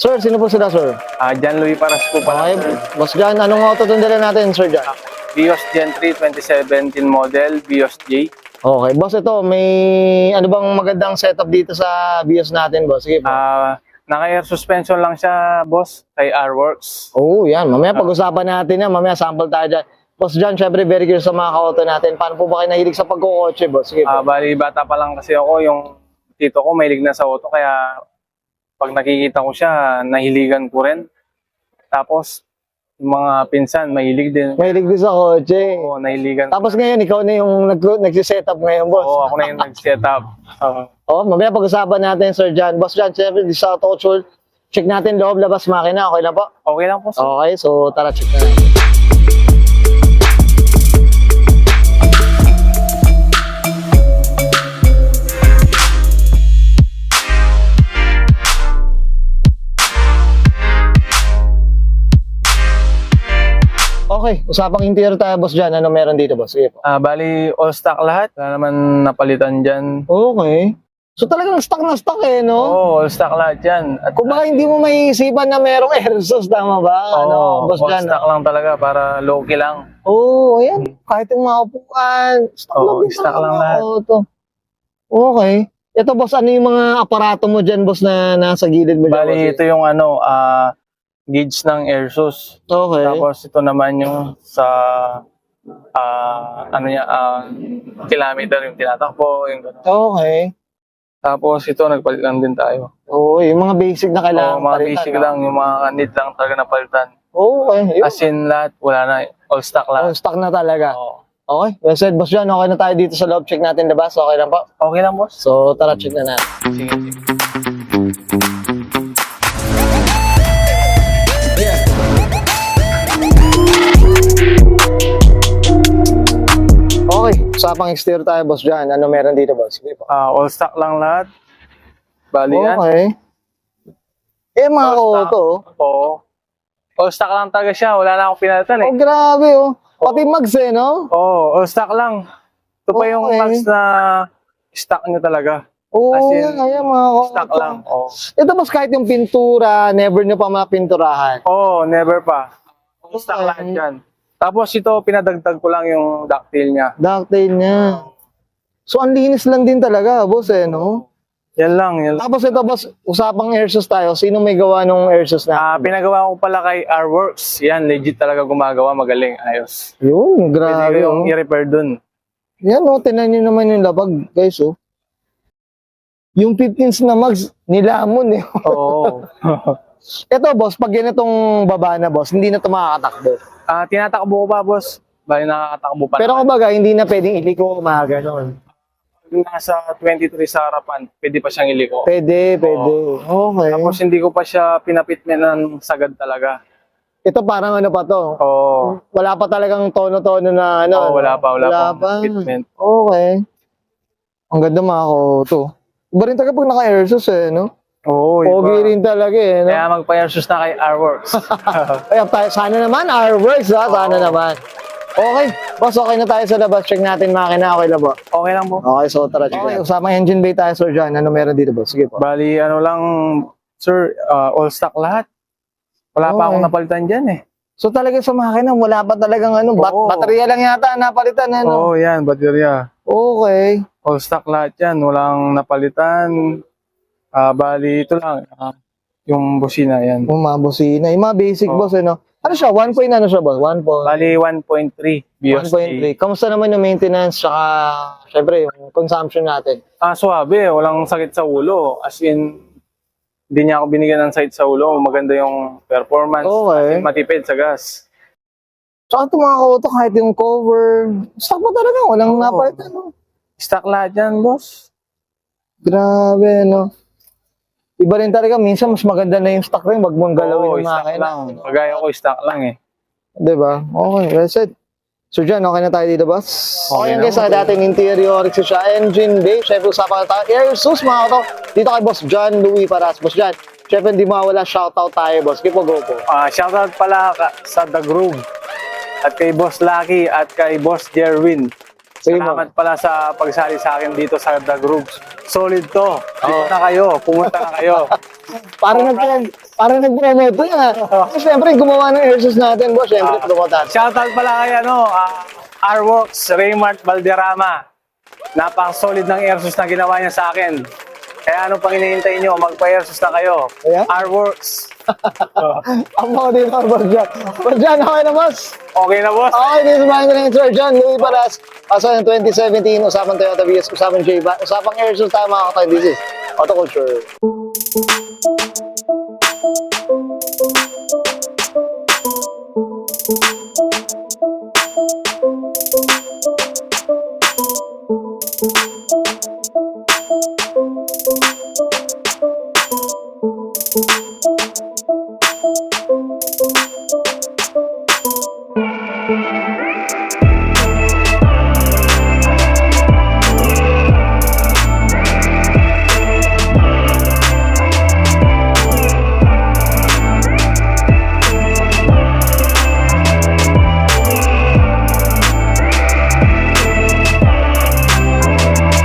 Sir, sino po sila, sir? John Louis Paras po pala. Okay, Boss John, anong auto tundala natin, Sir John? Vios Gen 3 2017 model, Vios J. Okay, boss, ito, may ano bang magandang setup dito sa BIOS natin, boss? Sige po. Naka-air suspension lang siya, boss, kay R-Works. Oo, yan. Mamaya pag-usapan natin yan. Mamaya sample tayo dyan. Boss John, syempre very curious sa mga ka-auto natin. Paano po ba kayo nahilig sa pagkukotse, boss? Sige po. Bali, bata pa lang kasi ako, yung tito ko mahilig na sa auto, kaya pag nakikita ko siya, nahiligan ko rin. Tapos, yung mga pinsan, mahilig din. Mahilig din sa kotse. Oo, nahiligan. Tapos ngayon, ikaw na yung nagsiset up ngayon, boss. Oo, ako na yung nag-set up. Oh, mamaya pag-usapan natin, Sir John. Boss John, syempre, di sa auto culture, check natin loob, labas, makina. Okay na po? Okay lang po, sir. Okay, so tara, check na natin. Okay, usapang interior tayo, Boss John. Ano meron dito, boss? Sige po. Bali, all stock lahat. Wala naman napalitan dyan. Okay. So talagang stock na stock eh, no? Oo, all stock lahat yan. At Kung baka hindi mo maiisipan na merong airsource, tama ba? Boss all John? stock lang talaga para low-key lang. Oo, ayan. Kahit yung mga upuan, stock Oo, lang din stock talaga lang mga lahat. auto. Okay. Ito, boss, ano yung mga aparato mo dyan, boss, na nasa gilid mo dyan? Bali, boss? ito yung gauge ng airsource. Okay. Tapos ito naman yung sa kilometer yung tinatakbo, yung gano'n. Okay. Tapos ito, nagpalit lang din tayo. Oo, yung mga basic na kailangan Mga palitan, basic no? lang, yung mga need lang talaga na palitan. Okay. Yun. As in lahat, wala na. All stock Oh, lahat. stock na talaga. Oo. Okay. Well said, Boss John. Okay na tayo dito sa loob. Check natin labas. Okay lang po. Okay lang, boss. So, tara, check na natin. Sige, sige. Okay. Usapang exterior tayo, Boss John. Ano meron dito, boss? Sige po. All stock lang lahat. Bali yan. Okay. Mga All stock. auto. Oo. All stock lang talaga siya. Wala na akong pinalitan eh. Oh, grabe, oh. Pati mags, eh, no? Oo, all stock lang. Ito pa yung Okay. max na stock niya talaga. Oo, As in, ayan, mga auto. Stock lang. Oo. Ito, boss, kahit yung pintura, never nyo pa mapinturahan. Oo, never pa. All stock Okay. lahat yan. Tapos ito, pinadagdag ko lang yung ducktail niya. Ducktail niya. So, ang linis lang din talaga, boss, eh, no? Yan lang, yan lang. Tapos ito, boss, usapang airsource tayo. Sino may gawa nung airsource na? Pinagawa ko pala kay R-Works. Yan, legit talaga gumagawa. Magaling, ayos. Yun, Pwede grabe, ko yung oh. i-repair dun. Yan, oh, tinan nyo naman yung labag, guys, oh. Yung 15s na mags, nilamon, eh. Oo. Ito, boss, pag ganitong baba na, boss, hindi na ito makakatakbo. Tinatakbo ko pa, boss. Bali, nakakatakbo pa. Pero naman. kumbaga, hindi na pwedeng iliko, mga ganon. Nasa 23 sa harapan, pwede pa siyang iliko. Pwede. Okay. Tapos hindi ko pa siya pinapitment ng sagad talaga. Ito parang ano pa to? Oo. Wala pa talagang tono-tono na ano? Oo, wala pa pa. fitment. Okay. Ang ganda mga to. Iba rin talaga pag naka-airsource eh, no? Oo, Pogi rin talaga eh, no? Kaya magpa-airsus na kay R-Works. Ay, sana naman, our works ha? Sana naman. Okay. Boss, okay na tayo sa labas. Check natin makina. Okay na po. Okay lang po. Okay, so tara. Check natin. Usapang engine bay tayo, Sir John. Ano meron dito, boss? Sige po. Bali, ano lang, sir, all stock lahat. Wala pa Okay. akong napalitan dyan eh. So talaga sa makina, wala pa talagang ano, Oo. baterya lang yata napalitan, ano? Oo, yan, baterya. Okay. All stock lahat yan, walang napalitan. Bali, ito lang, yung busina yan. Umabosina. Yung mga basic, Oo. boss, ano? Ano siya? 1 point ano siya, boss? 1 point. Bali, 1.3 BOS. 1.3. Kamusta naman yung maintenance tsaka syempre yung consumption natin? Suwabe, walang sakit sa ulo. As in, hindi niya ako binigyan ng sakit sa ulo. Maganda yung performance. Okay. As in, matipid sa gas. Tsaka itong mga auto, kahit yung cover, stock pa talaga, walang Oo. napalitan, no? Stock lahat yan, boss. Grabe, no? Iba rin talaga, minsan mas maganda na yung stock rin, wag mong galawin Oo, yung stock makina. lang. Kagaya ko, stock lang eh. Diba? Okay, well said. So dyan, okay na tayo dito, boss? Okay, Okay guys, na. sa dating interior, siya, engine bay, syempre usapan na tayo. Airsus, mga auto, dito kay Boss John Louis Paras. Boss John, syempre hindi mawala, shoutout tayo, boss. Keep go po. Shoutout pala sa The Groove. At kay Boss Lucky at kay Boss Jerwin. Sige mo. Salamat pala sa pagsali sa akin dito sa The Group. Solid to. Dito na kayo. Pumunta na kayo. Parang nagplan. Parang nag-promote to yan. Siyempre, gumawa ng airsus natin, boss. Siyempre, promote natin. Shoutout pala kay R-Works, Raymart Valderrama. Napaka-solid ng airsus na ginawa niya sa akin. Kaya ano pang hinihintay nyo, magpa-airsus na kayo. Ayan. R-Works. Ang mga dito, boss John. Boss John, okay na, boss? Okay na, boss? Okay, dito sa mga ni Sir John, Louis Paras. Asa ng 2017, usapang Toyota Vios, usapang J-Ba, usapang airsus tayo mga katoy. This is Auto Culture.